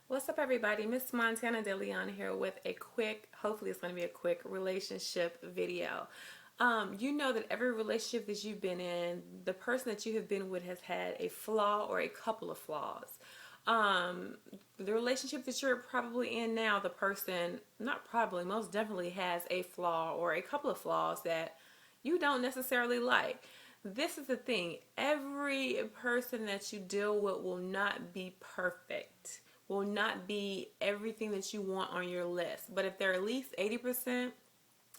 What's up, everybody? Miss Montana DeLeon here with a quick, hopefully it's going to be a quick relationship video. You know that every relationship that you've been in, the person that you have been with has had a flaw or a couple of flaws. The relationship that you're probably in now, the person, not probably, most definitely has a flaw or a couple of flaws that you don't necessarily like. This is the thing. Every person that you deal with will not be perfect, will not be everything that you want on your list. But if they're at least 80%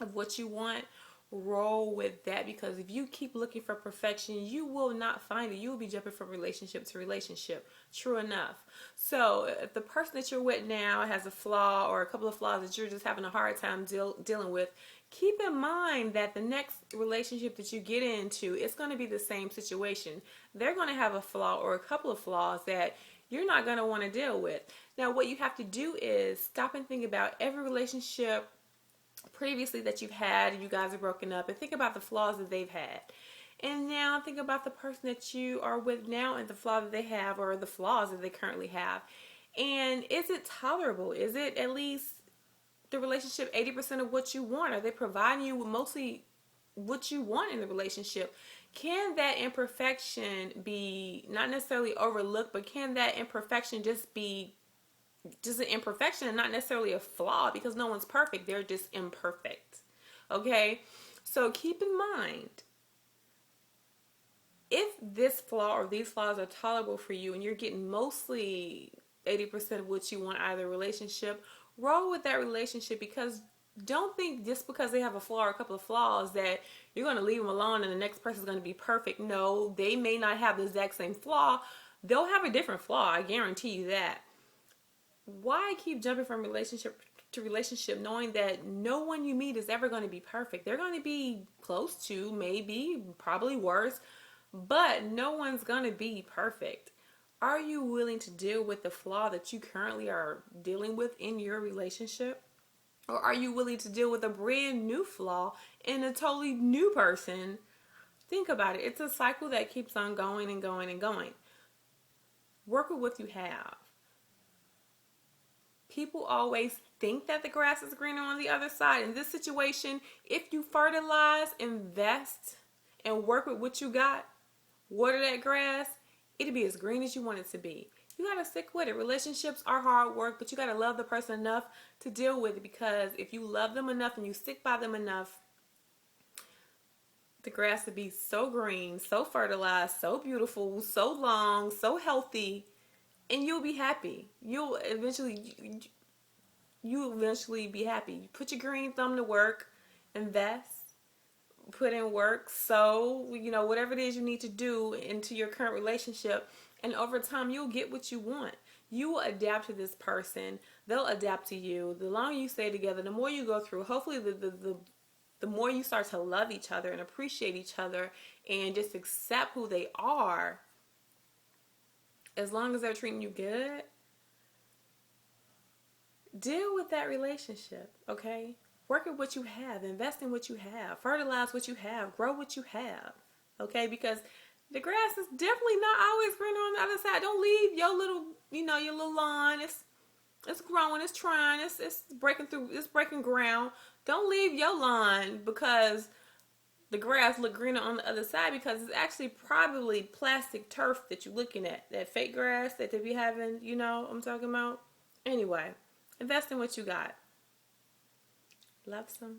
of what you want, roll with that, because if you keep looking for perfection, you will not find it. You will be jumping from relationship to relationship. True enough. So if the person that you're with now has a flaw or a couple of flaws that you're just having a hard time dealing with, keep in mind that the next relationship that you get into, it's going to be the same situation. They're going to have a flaw or a couple of flaws that you're not going to want to deal with. Now, what you have to do is stop and think about every relationship previously that you've had and you guys are broken up, and think about the flaws that they've had. And now think about the person that you are with now and the flaw that they have, or the flaws that they currently have. And is it tolerable? Is it at least the relationship 80% of what you want? Are they providing you with mostly what you want in the relationship? Can that imperfection be not necessarily overlooked, but can that imperfection just be just an imperfection and not necessarily a flaw, because no one's perfect, they're just imperfect. Okay, so keep in mind, if this flaw or these flaws are tolerable for you and you're getting mostly 80% of what you want out of the relationship, roll with that relationship, because don't think just because they have a flaw or a couple of flaws that you're going to leave them alone and the next person is going to be perfect. No, they may not have the exact same flaw. They'll have a different flaw. I guarantee you that. Why keep jumping from relationship to relationship knowing that no one you meet is ever going to be perfect? They're going to be close to, maybe, probably worse, but no one's going to be perfect. Are you willing to deal with the flaw that you currently are dealing with in your relationship? Or are you willing to deal with a brand new flaw in a totally new person? Think about it. It's a cycle that keeps on going and going and going. Work with what you have. People always think that the grass is greener on the other side. In this situation, if you fertilize, invest, and work with what you got, water that grass, it'll be as green as you want it to be. You gotta stick with it. Relationships are hard work, but you gotta love the person enough to deal with it, because if you love them enough and you stick by them enough, the grass will be so green, so fertilized, so beautiful, so long, so healthy, and you'll be happy. You'll eventually be happy. Put your green thumb to work, invest, put in work, so whatever it is you need to do into your current relationship, and over time you'll get what you want. You will adapt to this person, they'll adapt to you. The longer you stay together, the more you go through, hopefully the more you start to love each other and appreciate each other and just accept who they are. As long as they're treating you good, deal with that relationship, okay? Work at what you have, invest in what you have, fertilize what you have, grow what you have, okay? Because the grass is definitely not always greener on the other side. Don't leave your little, your little lawn. It's growing, it's trying, it's breaking ground. Don't leave your lawn because the grass look greener on the other side, because it's actually probably plastic turf that you're looking at. That fake grass that they be having, what I'm talking about. Anyway, invest in what you got. Love some.